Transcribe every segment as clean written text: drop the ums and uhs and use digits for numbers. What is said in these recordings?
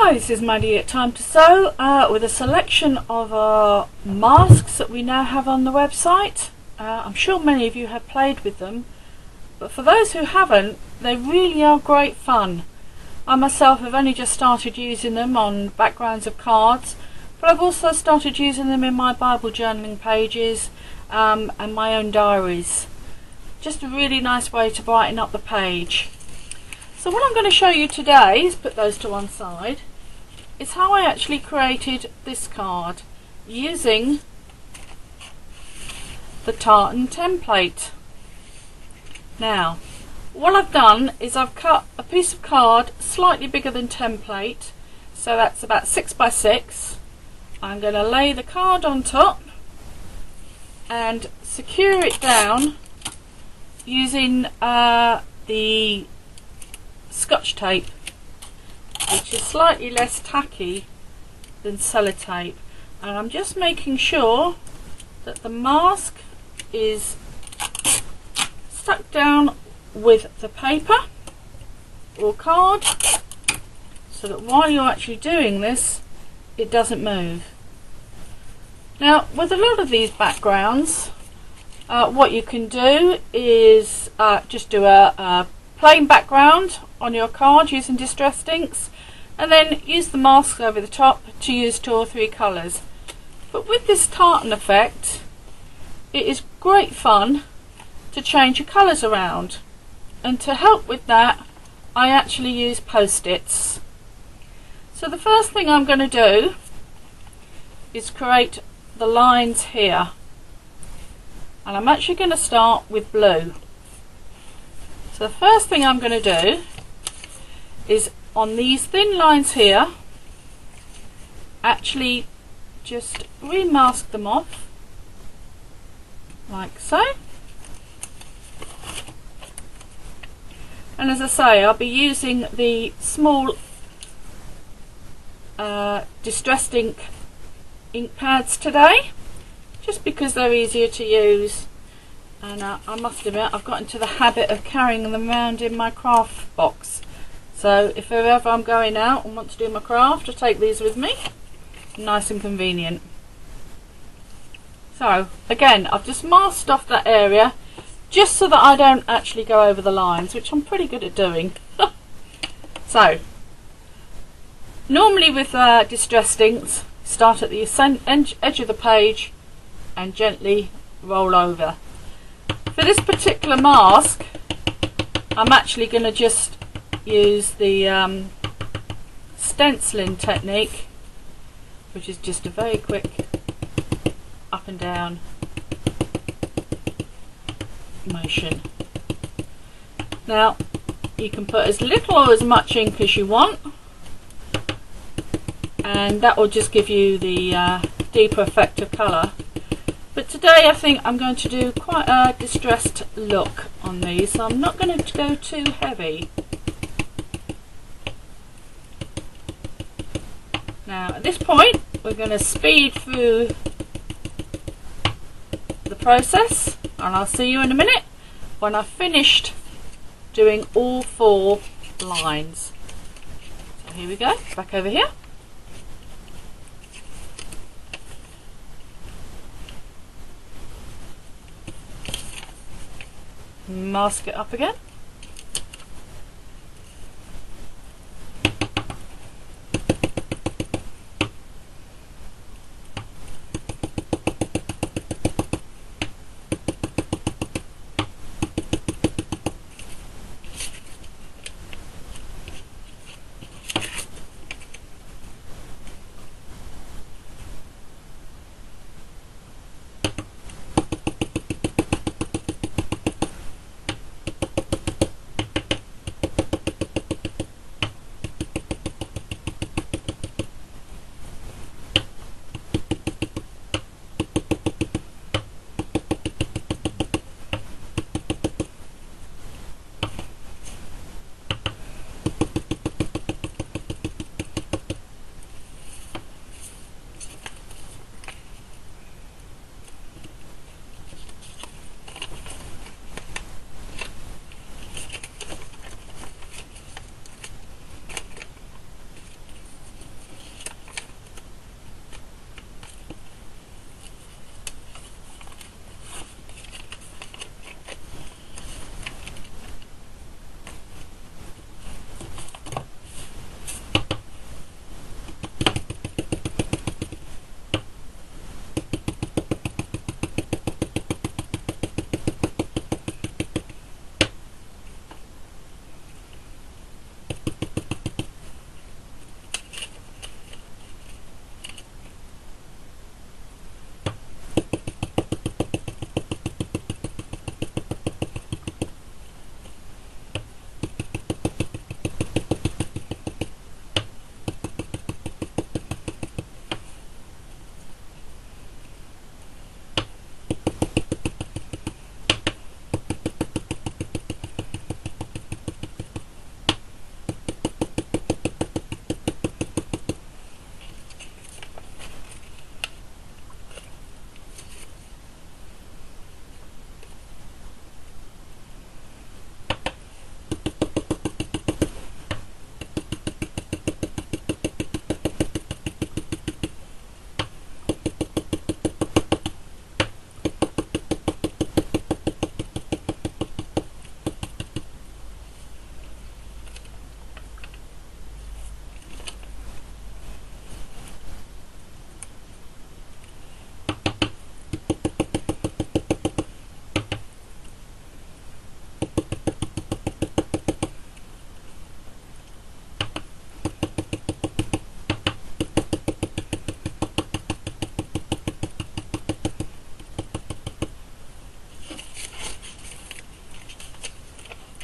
Hi, this is Maddie at Time to Sew with a selection of our masks that we now have on the website. I'm sure many of you have played with them, but for those who haven't, they really are great fun. I myself have only just started using them on backgrounds of cards, but I've also started using them in my Bible journaling pages and my own diaries. Just a really nice way to brighten up the page. So what I'm going to show you today, is put those to one side, is how I actually created this card using the tartan template. Now, what I've done is I've cut a piece of card slightly bigger than template, so that's about 6 by 6. I'm going to lay the card on top and secure it down using the Scotch tape, which is slightly less tacky than sellotape, and I'm just making sure that the mask is stuck down with the paper or card so that while you're actually doing this it doesn't move. Now, with a lot of these backgrounds, what you can do is just do a plain background on your card using distressed inks, and then use the mask over the top to use 2 or 3 colours. But with this tartan effect, it is great fun to change your colours around, and to help with that I actually use post-its. So the first thing I'm going to do is create the lines here, and I'm actually going to start with blue. So the first thing I'm going to do is on these thin lines here, actually just remask them off like so. And as I say, I'll be using the small distressed ink pads today, just because they're easier to use. And I must admit, I've got into the habit of carrying them around in my craft box. So if ever I'm going out and want to do my craft, I take these with me. Nice and convenient. So again, I've just masked off that area just so that I don't actually go over the lines, which I'm pretty good at doing. So normally with distressed inks, start at the edge of the page and gently roll over. For this particular mask, I'm actually going to just use the stenciling technique, which is just a very quick up and down motion. Now, you can put as little or as much ink as you want, and that will just give you the deeper effect of colour. But today I think I'm going to do quite a distressed look on these, so I'm not going to go too heavy. Now at this point we're going to speed through the process, and I'll see you in a minute when I've finished doing all 4 lines. So here we go, back over here. Mask it up again.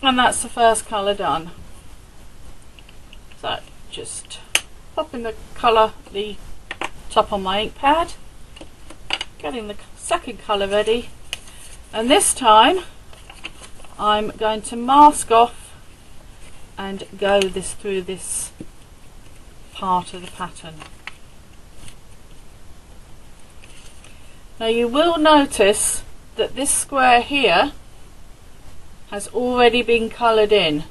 And that's the first colour done. So just popping the colour, the top on my ink pad, getting the second colour ready, and this time I'm going to mask off and go through this part of the pattern. Now you will notice that this square here has already been coloured in.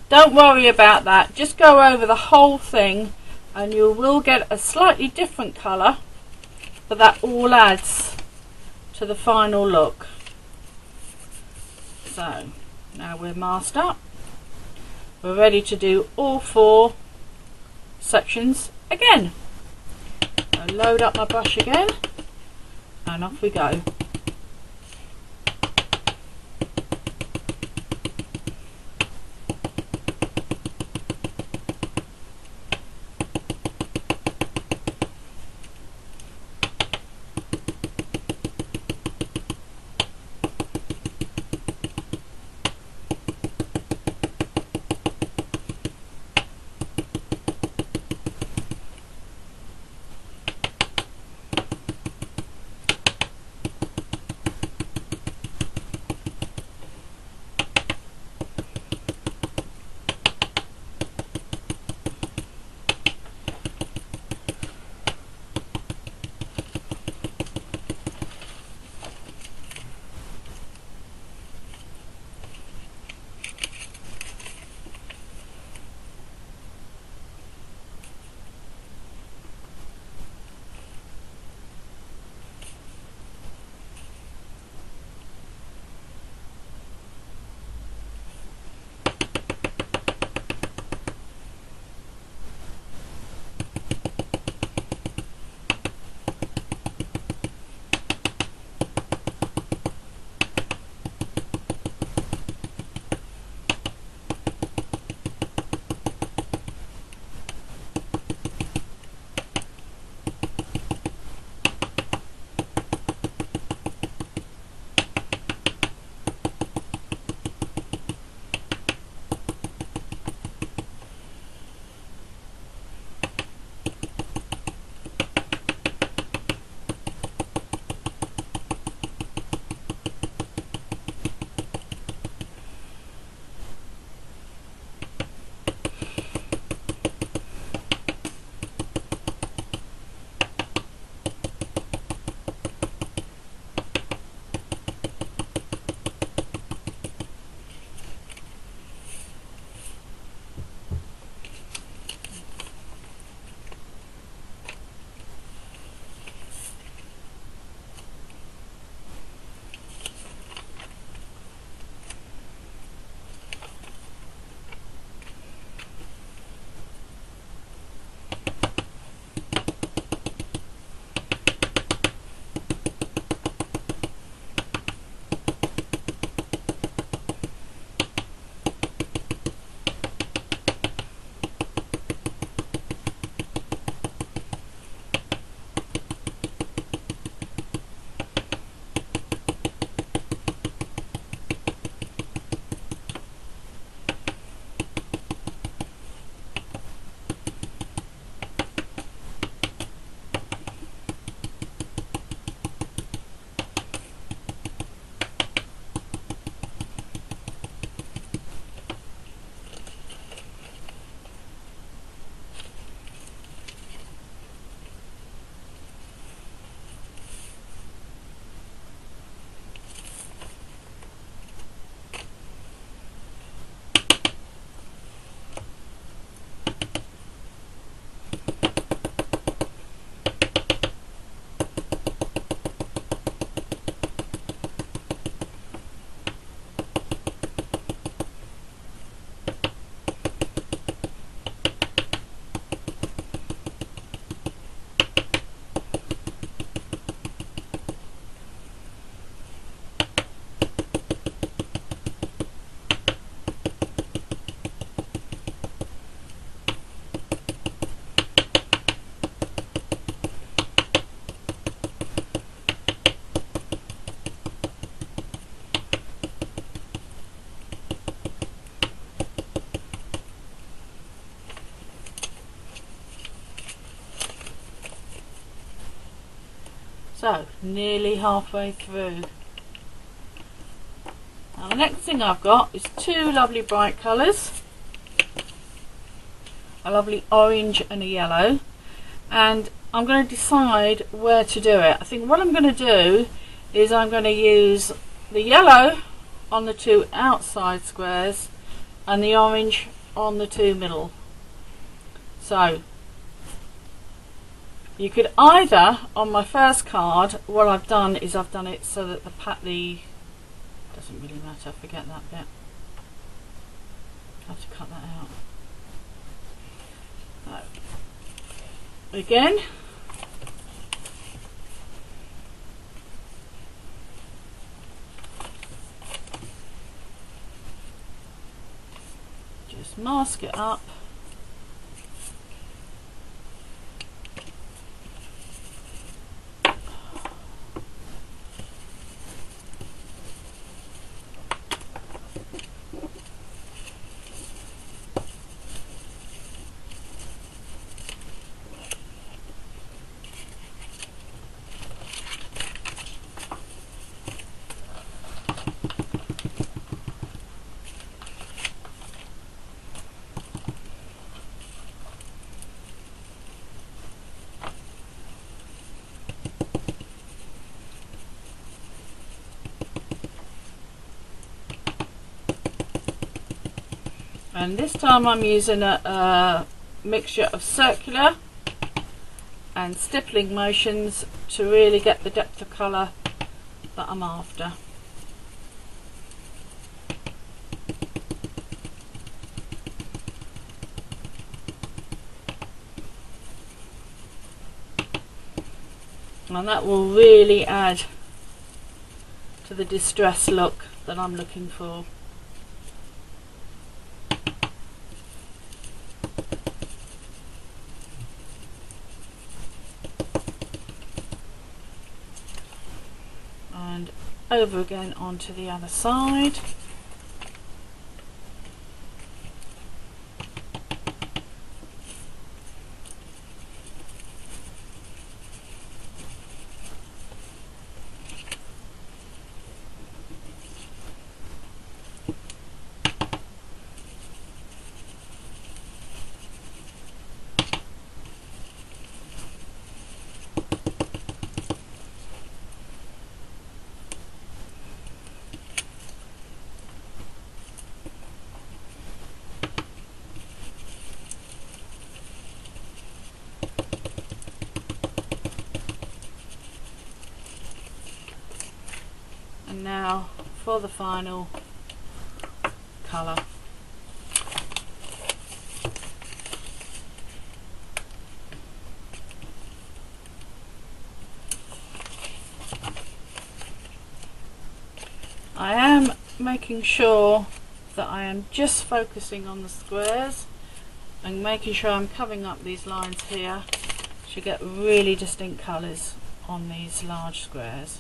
Don't worry about that, just go over the whole thing and you will get a slightly different colour, but that all adds to the final look. So now we're masked up, we're ready to do all 4 sections again. So load up my brush again and off we go. So, nearly halfway through. Now the next thing I've got is two lovely bright colours. A lovely orange and a yellow. And I'm going to decide where to do it. I think what I'm going to do is I'm going to use the yellow on the two outside squares and the orange on the two middle. So you could either, on my first card, what I've done is I've done it so that the doesn't really matter, forget that bit. I have to cut that out. Again, just mask it up. And this time I'm using a mixture of circular and stippling motions to really get the depth of colour that I'm after. And that will really add to the distressed look that I'm looking for. And over again onto the other side. And now for the final colour. I am making sure that I am just focusing on the squares and making sure I'm covering up these lines here to get really distinct colours on these large squares.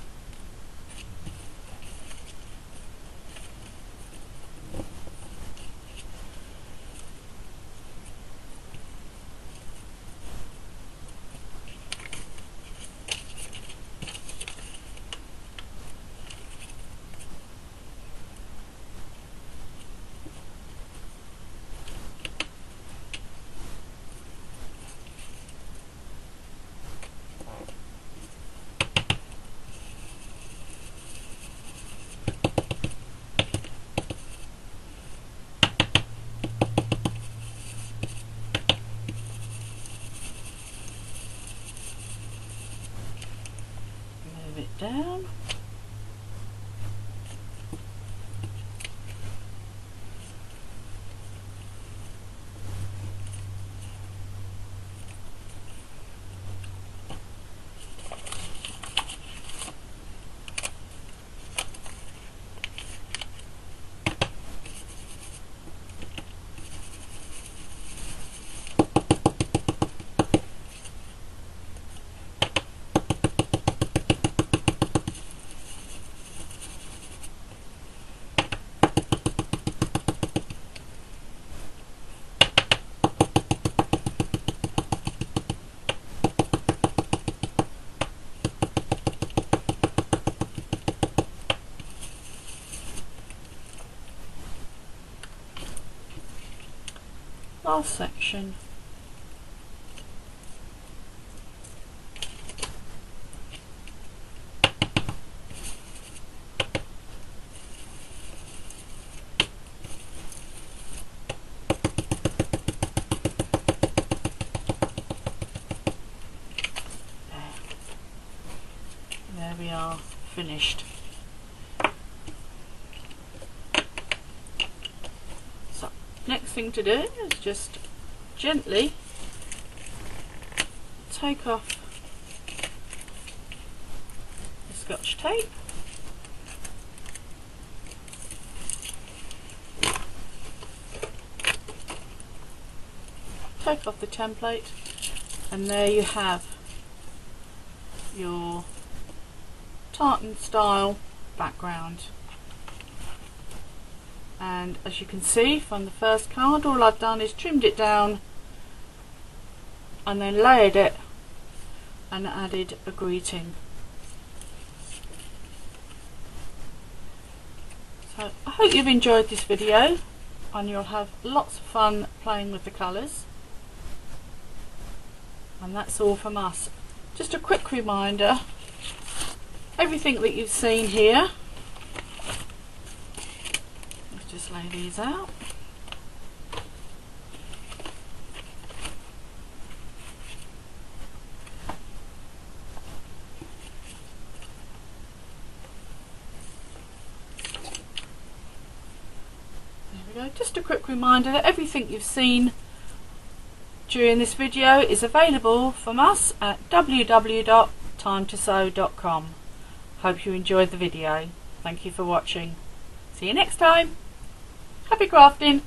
last section. There we are, finished. So next thing to do is just gently take off the Scotch tape. Take off the template, and there you have your tartan style background. And as you can see from the first card, all I've done is trimmed it down and then layered it and added a greeting. So I hope you've enjoyed this video and you'll have lots of fun playing with the colours. And that's all from us. Just a quick reminder, everything that you've seen here, let's just lay these out. There we go. Just a quick reminder that everything you've seen during this video is available from us at www.timetosew.com. Hope you enjoyed the video. Thank you for watching. See you next time. Happy crafting!